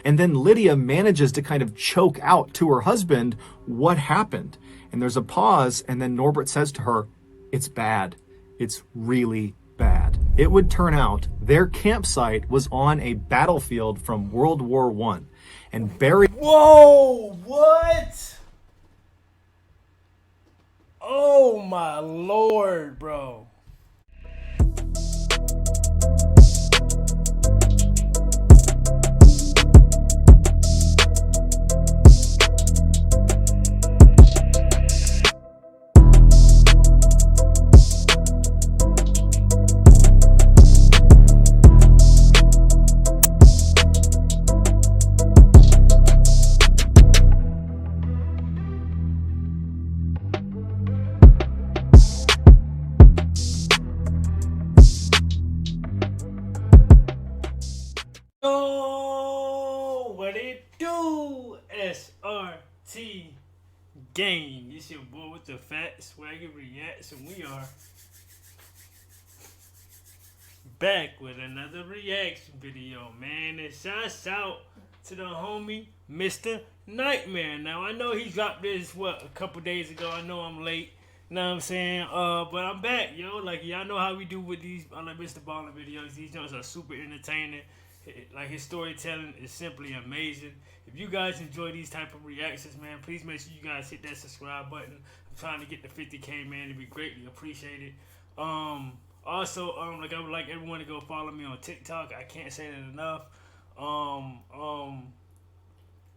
And then Lydia manages to kind of choke out to her husband what happened. And there's a pause, and then Norbert says to her, "It's bad. It's really bad." It would turn out their campsite was on a battlefield from World War I. And buried... Whoa, what? Oh my lord, bro. Yo, what it do? SRT Game. It's your boy with the fat SwaggyReacts, and we are back with another reaction video, man. And shouts out to the homie Mr. Nightmare. Now I know he dropped this a couple days ago. I know I'm late. Know what I'm saying? But I'm back, yo. Like y'all know how we do with these like Mr. Ballen videos. These joints are super entertaining. Like his storytelling is simply amazing. If you guys enjoy these type of reactions, man, please make sure you guys hit that subscribe button. I'm trying to get to 50K, man. It'd be greatly appreciated. Also, like I would like everyone to go follow me on TikTok. I can't say that enough. I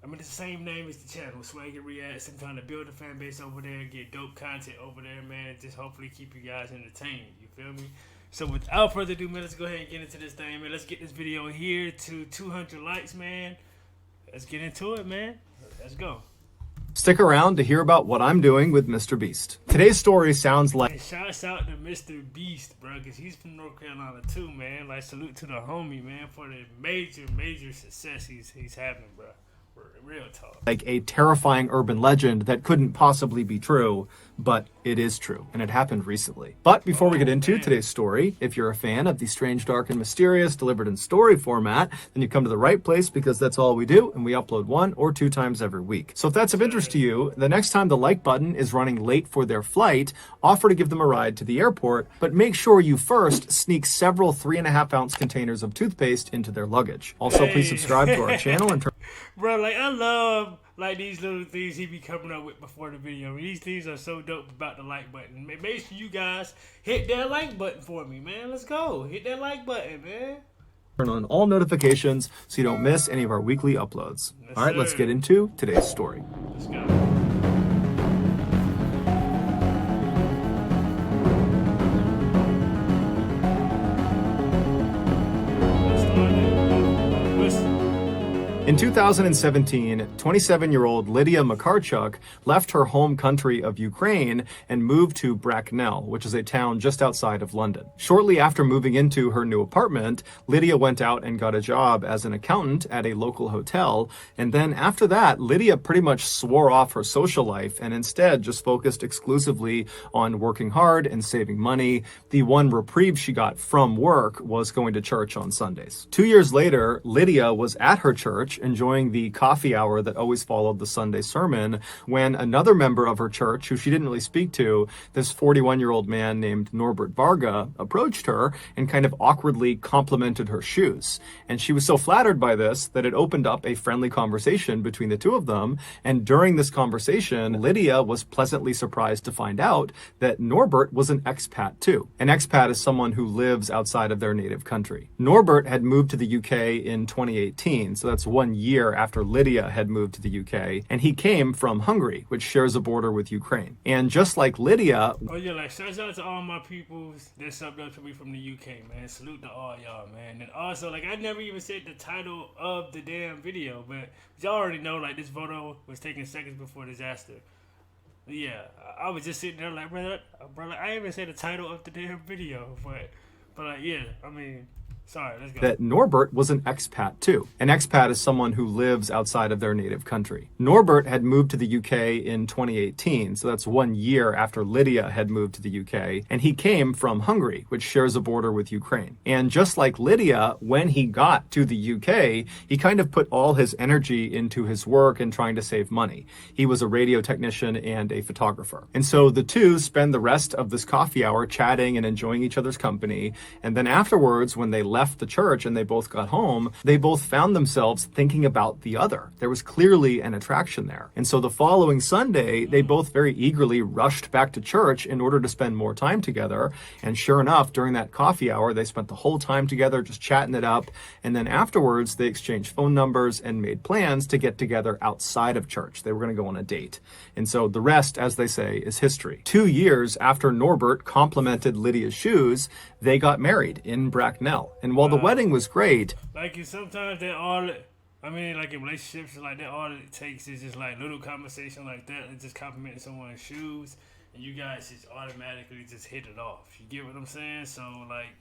mean, it's the same name as the channel, SwaggyReacts. I'm trying to build a fan base over there, get dope content over there, man. Just hopefully keep you guys entertained. You feel me? So without further ado, man, let's go ahead and get into this thing, man. Let's get this video here to 200 likes, man. Let's get into it, man. Let's go. Stick around to hear about what I'm doing with Mr. Beast. Today's story sounds like... And shouts out to Mr. Beast, bro, because he's from North Carolina too, man. Like, salute to the homie, man, for the major success he's having, bro. Real talk. Like a terrifying urban legend that couldn't possibly be true, but it is true, and it happened recently. But before we get into today's story, if you're a fan of the strange, dark, and mysterious delivered in story format, then you come to the right place, because that's all we do, and we upload 1 or 2 times every week. So if that's of interest to you, the next time the like button is running late for their flight, offer to give them a ride to the airport, but make sure you first sneak several 3.5-ounce containers of toothpaste into their luggage. Also, please subscribe to our channel and turn... Bro, like, I love like these little things he be coming up with before the video. These things are so dope about the like button. Make sure you guys hit that like button for me, man. Let's go. Hit that like button, man. Turn on all notifications so you don't miss any of our weekly uploads. Yes, all right, sir. Let's get into today's story. Let's go. In 2017, 27-year-old Lydia Makarchuk left her home country of Ukraine and moved to Bracknell, which is a town just outside of London. Shortly after moving into her new apartment, Lydia went out and got a job as an accountant at a local hotel, and then after that, Lydia pretty much swore off her social life and instead just focused exclusively on working hard and saving money. The one reprieve she got from work was going to church on Sundays. 2 years later, Lydia was at her church enjoying the coffee hour that always followed the Sunday sermon when another member of her church, who she didn't really speak to, this 41-year-old man named Norbert Varga, approached her and kind of awkwardly complimented her shoes. And she was so flattered by this that it opened up a friendly conversation between the two of them. And during this conversation, Lydia was pleasantly surprised to find out that Norbert was an expat too. An expat is someone who lives outside of their native country. Norbert had moved to the UK in 2018, so that's 1 year after Lydia had moved to the UK, and he came from Hungary, which shares a border with Ukraine. And just like Lydia... Oh yeah, like shouts out to all my peoples that subbed up to me from the UK, man. Salute to all y'all, man. And also, like, I never even said the title of the damn video, but y'all already know, like, this photo was taken seconds before disaster. Yeah, I was just sitting there like, brother, I didn't even say the title of the damn video, but like, yeah, I mean, Sorry, let's go. that Norbert was an expat too. An expat is someone who lives outside of their native country. Norbert had moved to the UK in 2018, so that's 1 year after Lydia had moved to the UK, and he came from Hungary, which shares a border with Ukraine. And just like Lydia, when he got to the UK, he kind of put all his energy into his work and trying to save money. He was a radio technician and a photographer. And so the two spend the rest of this coffee hour chatting and enjoying each other's company, and then afterwards, when they left the church and they both got home, they both found themselves thinking about the other. There was clearly an attraction there. And so the following Sunday, they both very eagerly rushed back to church in order to spend more time together. And sure enough, during that coffee hour, they spent the whole time together just chatting it up. And then afterwards, they exchanged phone numbers and made plans to get together outside of church. They were going to go on a date. And so the rest, as they say, is history. 2 years after Norbert complimented Lydia's shoes, they got married in Bracknell. And while the wedding was great, Like, sometimes that all, I mean, like in relationships, like that, all it takes is just like little conversation like that, and just complimenting someone's shoes, and you guys just automatically just hit it off. You get what I'm saying? So, like,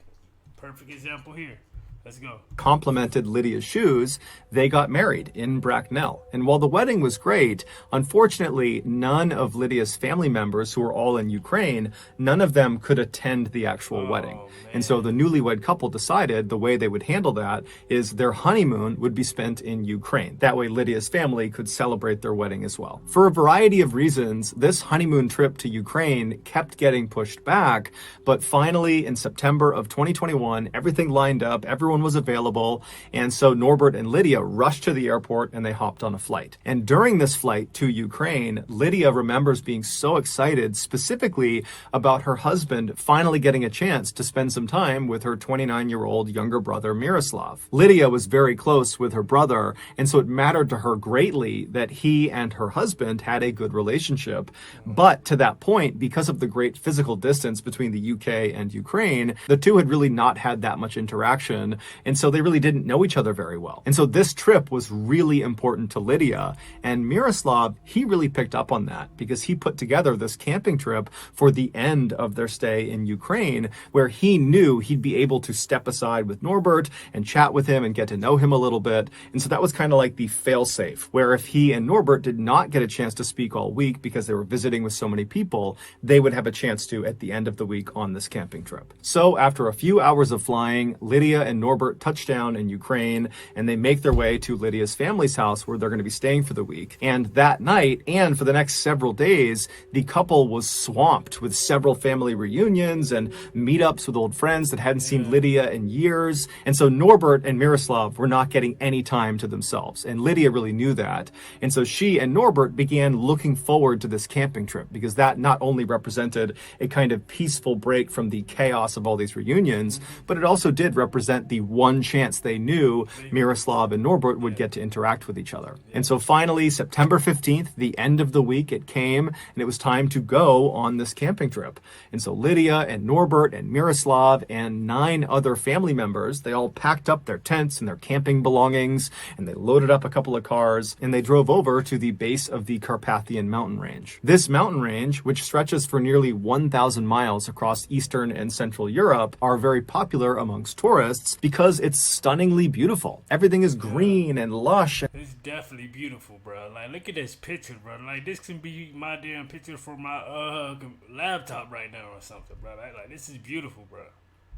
perfect example here. Let's go. Complimented Lydia's shoes, they got married in Bracknell. And while the wedding was great, unfortunately, none of Lydia's family members, who were all in Ukraine, none of them could attend the actual wedding. Man. And so the newlywed couple decided the way they would handle that is their honeymoon would be spent in Ukraine. That way Lydia's family could celebrate their wedding as well. For a variety of reasons, this honeymoon trip to Ukraine kept getting pushed back, but finally in September of 2021, everything lined up, everyone was available, and so Norbert and Lydia rushed to the airport and they hopped on a flight. And during this flight to Ukraine, Lydia remembers being so excited specifically about her husband finally getting a chance to spend some time with her 29-year-old younger brother Miroslav. Lydia was very close with her brother, and so it mattered to her greatly that he and her husband had a good relationship. But to that point, because of the great physical distance between the UK and Ukraine, the two had really not had that much interaction, and so they really didn't know each other very well. And so this trip was really important to Lydia, and Miroslav, he really picked up on that because he put together this camping trip for the end of their stay in Ukraine, where he knew he'd be able to step aside with Norbert and chat with him and get to know him a little bit. And so that was kind of like the fail-safe, where if he and Norbert did not get a chance to speak all week because they were visiting with so many people, they would have a chance to at the end of the week on this camping trip. So after a few hours of flying, Lydia and Norbert touch down in Ukraine, and they make their way to Lydia's family's house where they're going to be staying for the week. And that night, and for the next several days, the couple was swamped with several family reunions and meetups with old friends that hadn't seen Lydia in years. And so Norbert and Miroslav were not getting any time to themselves, and Lydia really knew that. And so she and Norbert began looking forward to this camping trip, because that not only represented a kind of peaceful break from the chaos of all these reunions, but it also did represent the one chance they knew Miroslav and Norbert would get to interact with each other. And so finally, September 15th, the end of the week, it came, and it was time to go on this camping trip. And so Lydia and Norbert and Miroslav and 9 other family members, they all packed up their tents and their camping belongings, and they loaded up a couple of cars, and they drove over to the base of the Carpathian mountain range. This mountain range, which stretches for nearly 1,000 miles across Eastern and Central Europe, are very popular amongst tourists because it's stunningly beautiful. Everything is green and lush. It's definitely beautiful, bro. Like, look at this picture, bro. Like, this can be my damn picture for my laptop right now or something, bro. Like, this is beautiful, bro.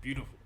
Beautiful.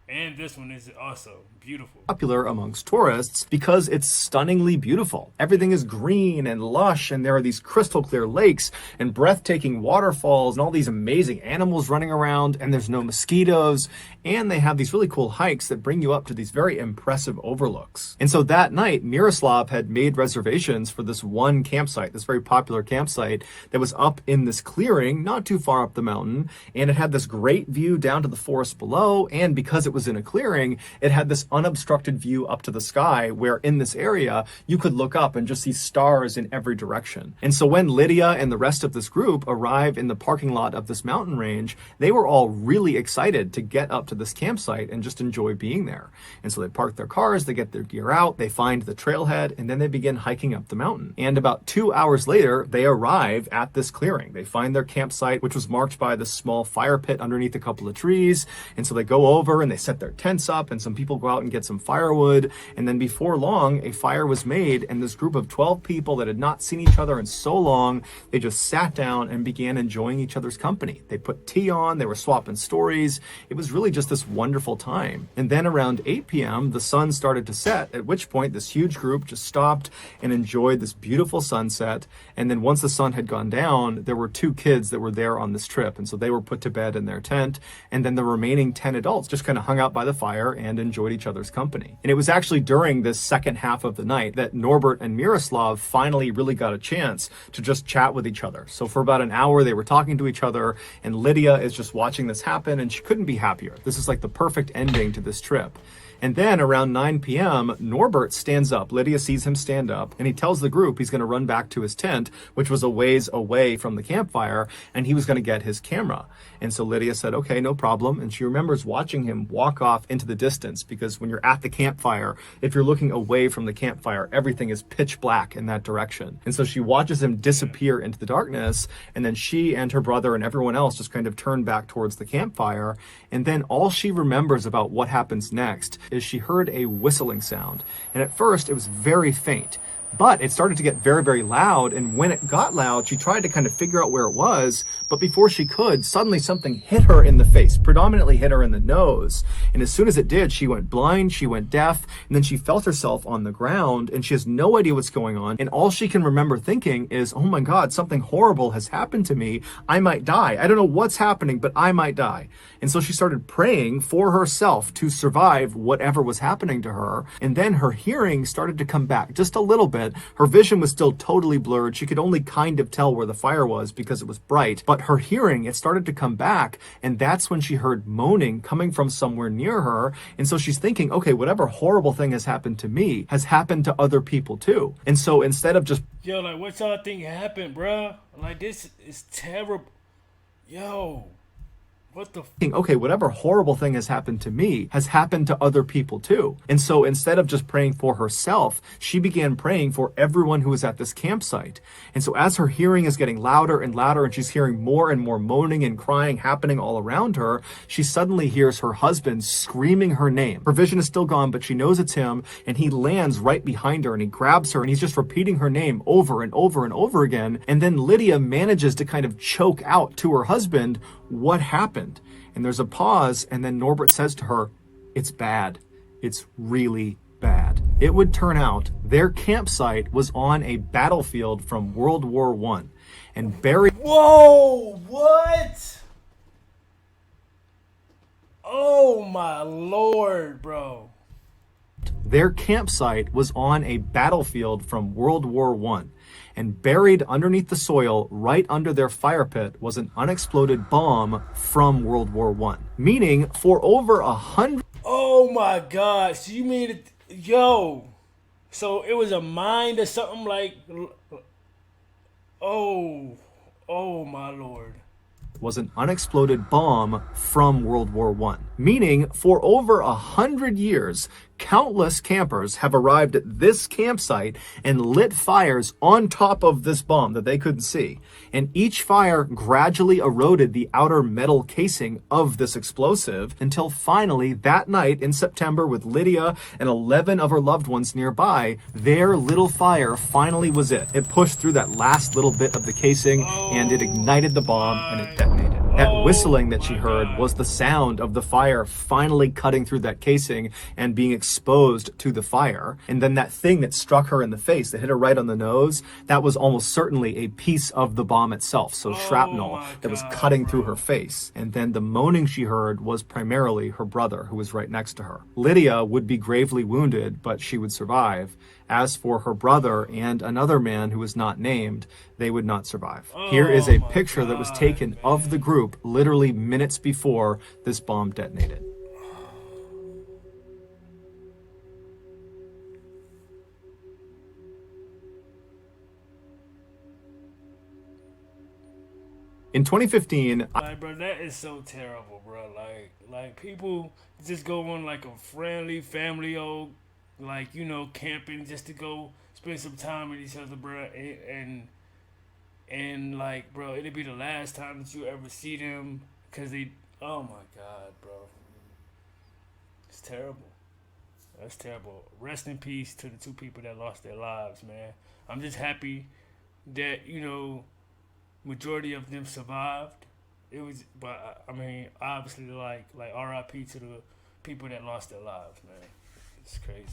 And this one is also beautiful. Popular amongst tourists because it's stunningly beautiful. Everything is green and lush, and there are these crystal clear lakes and breathtaking waterfalls and all these amazing animals running around, and there's no mosquitoes, and they have these really cool hikes that bring you up to these very impressive overlooks. And so that night, Miroslav had made reservations for this one campsite, this very popular campsite that was up in this clearing, not too far up the mountain, and it had this great view down to the forest below, and because it was in a clearing, it had this unobstructed view up to the sky where in this area you could look up and just see stars in every direction. And so when Lydia and the rest of this group arrive in the parking lot of this mountain range, they were all really excited to get up to this campsite and just enjoy being there. And so they park their cars, they get their gear out, they find the trailhead, and then they begin hiking up the mountain. And about 2 hours later, they arrive at this clearing. They find their campsite, which was marked by this small fire pit underneath a couple of trees. And so they go over and they set their tents up and some people go out and get some firewood. And then before long, a fire was made, and this group of 12 people that had not seen each other in so long, they just sat down and began enjoying each other's company. They put tea on, they were swapping stories. It was really just this wonderful time. And then around 8 p.m., the sun started to set, at which point this huge group just stopped and enjoyed this beautiful sunset. And then once the sun had gone down, there were 2 kids that were there on this trip. And so they were put to bed in their tent. And then the remaining 10 adults just kind of hung out by the fire and enjoyed each other's company. And it was actually during this second half of the night that Norbert and Miroslav finally really got a chance to just chat with each other. So for about an hour, they were talking to each other, and Lydia is just watching this happen, and she couldn't be happier. This is like the perfect ending to this trip. And then around 9 p.m., Norbert stands up. Lydia sees him stand up, and he tells the group he's going to run back to his tent, which was a ways away from the campfire, and he was going to get his camera. And so Lydia said, okay, no problem. And she remembers watching him walk off into the distance, because when you're at the campfire, if you're looking away from the campfire, everything is pitch black in that direction. And so she watches him disappear into the darkness, and then she and her brother and everyone else just kind of turn back towards the campfire. And then all she remembers about what happens next is she heard a whistling sound. And at first it was very faint, but it started to get very, very loud. And when it got loud, she tried to kind of figure out where it was. But before she could, suddenly something hit her in the face, predominantly hit her in the nose. And as soon as it did, she went blind, she went deaf, and then she felt herself on the ground, and she has no idea what's going on. And all she can remember thinking is, oh my God, something horrible has happened to me. I might die. I don't know what's happening, but I might die. And so she started praying for herself to survive whatever was happening to her. And then her hearing started to come back just a little bit. Her vision was still totally blurred. She could only kind of tell where the fire was because it was bright. But her hearing, it started to come back. And that's when she heard moaning coming from somewhere near her. And so she's thinking, okay, whatever horrible thing has happened to me has happened to other people too. And so instead of just... Yo, like, what's all thing happened, bruh? Like, this is terrible. Yo. What the okay, whatever horrible thing has happened to me has happened to other people too. And so instead of just praying for herself, she began praying for everyone who was at this campsite. And so as her hearing is getting louder and louder, and she's hearing more and more moaning and crying happening all around her, she suddenly hears her husband screaming her name. Her vision is still gone, but she knows it's him, and he lands right behind her, and he grabs her, and he's just repeating her name over and over and over again. And then Lydia manages to kind of choke out to her husband, what happened? And there's a pause, and then Norbert says to her, it's bad. It's really bad. It would turn out their campsite was on a battlefield from World War I, and buried... Whoa, what? Oh my Lord, bro. Their campsite was on a battlefield from World War I, and buried underneath the soil right under their fire pit was an unexploded bomb from World War I. Meaning, for over 100... Oh my God, so you mean it... Yo, so it was a mine or something like... Oh my Lord. Was an unexploded bomb from World War I. Meaning, for over 100 years, countless campers have arrived at this campsite and lit fires on top of this bomb that they couldn't see. And each fire gradually eroded the outer metal casing of this explosive until finally that night in September, with Lydia and 11 of her loved ones nearby, their little fire finally was it. It pushed through that last little bit of the casing and it ignited the bomb and it detonated. That whistling that she heard was the sound of the fire finally cutting through that casing and being exposed to the fire. And then that thing that struck her in the face, that hit her right on the nose, that was almost certainly a piece of the bomb itself. So shrapnel that was cutting through her face. And then the moaning she heard was primarily her brother, who was right next to her. Lydia would be gravely wounded, but she would survive. As for her brother and another man who was not named, they would not survive. Here is a picture that was taken of the group literally minutes before this bomb detonated. In 2015, like, bro, that is so terrible, bro. Like people just go on like a friendly family old, like, you know, camping just to go spend some time with each other, bro. And like, bro, it'll be the last time that you ever see them, cause they, oh my God, bro. It's terrible. That's terrible. Rest in peace to the two people that lost their lives, man. I'm just happy that, majority of them survived. It was, but I mean, obviously, like R.I.P. to the people that lost their lives, man. It's crazy.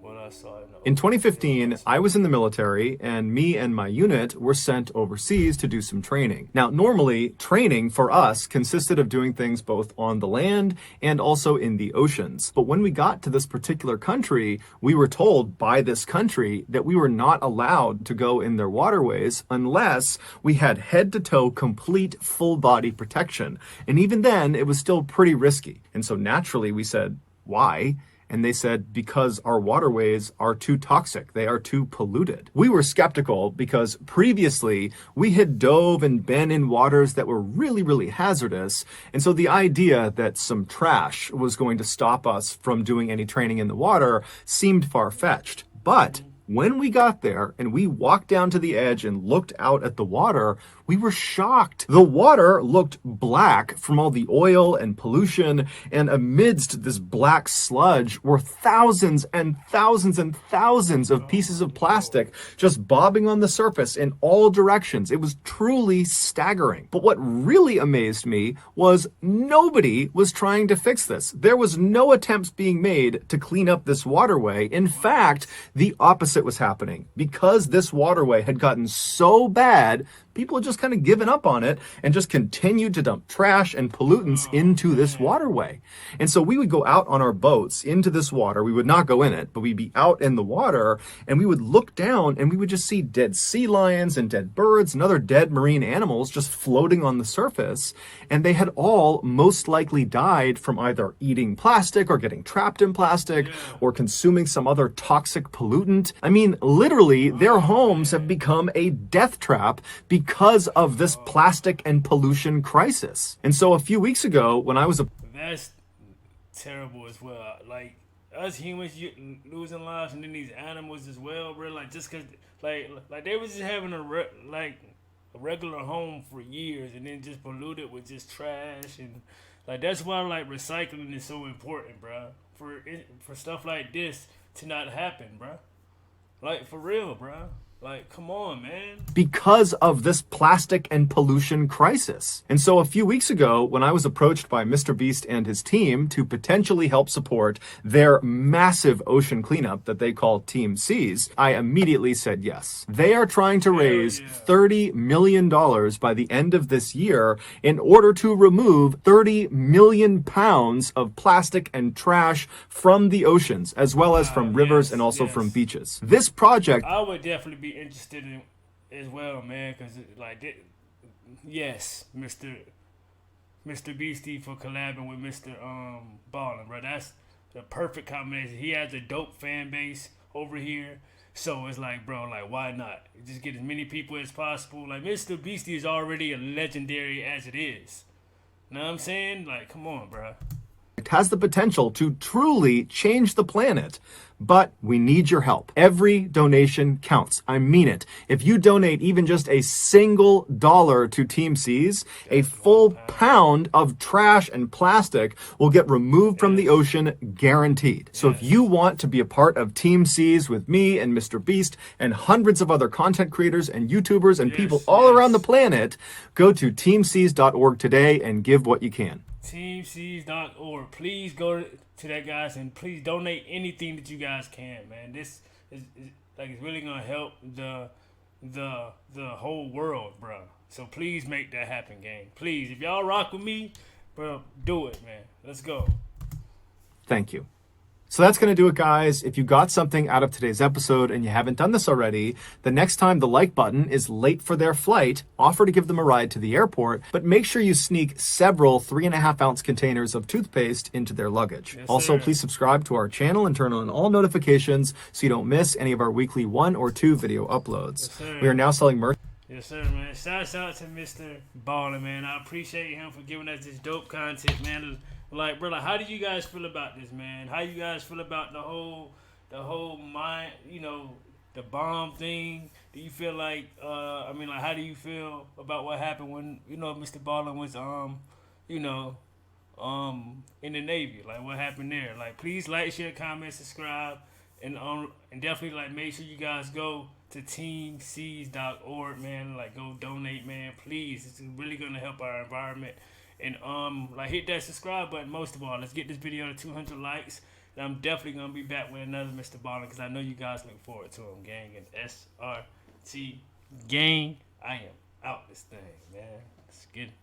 What I saw in 2015, I was in the military, and me and my unit were sent overseas to do some training. Now, normally, training for us consisted of doing things both on the land and also in the oceans. But when we got to this particular country, we were told by this country that we were not allowed to go in their waterways unless we had head-to-toe complete full-body protection. And even then, it was still pretty risky. And so naturally, we said, why? And they said, because our waterways are too toxic. They are too polluted. We were skeptical because previously we had dove and been in waters that were really, really hazardous. And so the idea that some trash was going to stop us from doing any training in the water seemed far-fetched. But when we got there and we walked down to the edge and looked out at the water, we were shocked. The water looked black from all the oil and pollution, and amidst this black sludge were thousands and thousands and thousands of pieces of plastic just bobbing on the surface in all directions. It was truly staggering. But what really amazed me was nobody was trying to fix this. There was no attempts being made to clean up this waterway. In fact, the opposite was happening. Because this waterway had gotten so bad, people had just kind of given up on it and just continued to dump trash and pollutants into this waterway. And so we would go out on our boats into this water. We would not go in it, but we'd be out in the water and we would look down and we would just see dead sea lions and dead birds and other dead marine animals just floating on the surface. And they had all most likely died from either eating plastic or getting trapped in plastic or consuming some other toxic pollutant. I mean, literally, their homes have become a death trap because of this plastic and pollution crisis. And so a few weeks ago, when I was That's terrible as well. Like, us humans losing lives, and then these animals as well, bro. Like, just because, like they was just having a regular home for years, and then just polluted with just trash, and like that's why like recycling is so important, bro. For stuff like this to not happen, bro. Like, for real, bro. Like, come on, man. Because of this plastic and pollution crisis. And so a few weeks ago, when I was approached by Mr. Beast and his team to potentially help support their massive ocean cleanup that they call Team Seas, I immediately said yes. They are trying to raise $30 million by the end of this year in order to remove 30 million pounds of plastic and trash from the oceans, as well as from rivers and also from beaches. This project, I would definitely be interested in as well, man, because like, yes, Mr. Beastie for collabing with Mr. Ballen, bro. That's the perfect combination. He has a dope fan base over here, so it's like, bro, like, why not just get as many people as possible? Like, Mr. Beastie is already a legendary as it is. Know what I'm saying? Like, come on, bro. Has the potential to truly change the planet, but we need your help. Every donation counts. I mean it. If you donate even just a single dollar to Team Seas, a full pound of trash and plastic will get removed from the ocean, guaranteed. So if you want to be a part of Team Seas with me and Mr. Beast and hundreds of other content creators and YouTubers and people all around the planet, go to teamseas.org today and give what you can. Teamseas.org. Please go to that, guys, and please donate anything that you guys can, man. This is like, it's really gonna help the whole world, bro. So please make that happen, gang. Please, if y'all rock with me, bro, do it, man. Let's go. Thank you. So that's going to do it, guys. If you got something out of today's episode and you haven't done this already, the next time the like button is late for their flight, offer to give them a ride to the airport, but make sure you sneak several 3.5-ounce containers of toothpaste into their luggage. Also, please subscribe to our channel and turn on all notifications so you don't miss any of our weekly 1 or 2 video uploads. We are now selling merch. Yes, sir, man. Shouts out to Mr. Ballen, man. I appreciate him for giving us this dope content, man. Like, bro, like, how do you guys feel about this, man? How you guys feel about the whole mind, the bomb thing? Do you feel like, how do you feel about what happened when, Mr. Ballen was, in the Navy. Like, what happened there? Like, please like, share, comment, subscribe, and definitely like make sure you guys go to teamseas.org, man. Like, go donate, man. Please, it's really gonna help our environment. And like, hit that subscribe button. Most of all, let's get this video to 200 likes. And I'm definitely gonna be back with another Mr. Ballen, because I know you guys look forward to him, gang. And SRT gang, I am out this thing, man. Let's get it.